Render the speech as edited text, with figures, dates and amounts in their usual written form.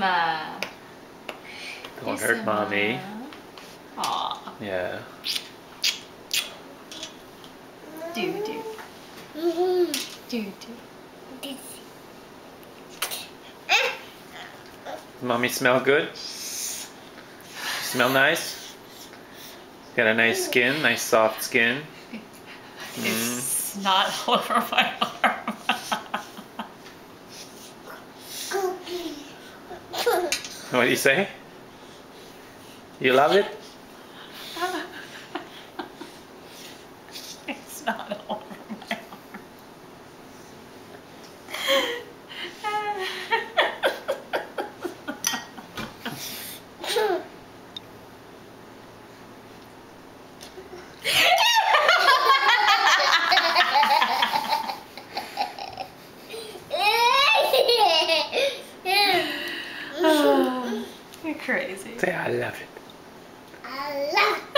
Isma. Don't hurt mommy. Aw. Yeah. Do. Do. Mommy smell good? Smell nice? Got a nice skin, nice soft skin. It's not all over my arm. What do you say? You love it? It's not all over my arm. You're crazy. Say I love it. I love it.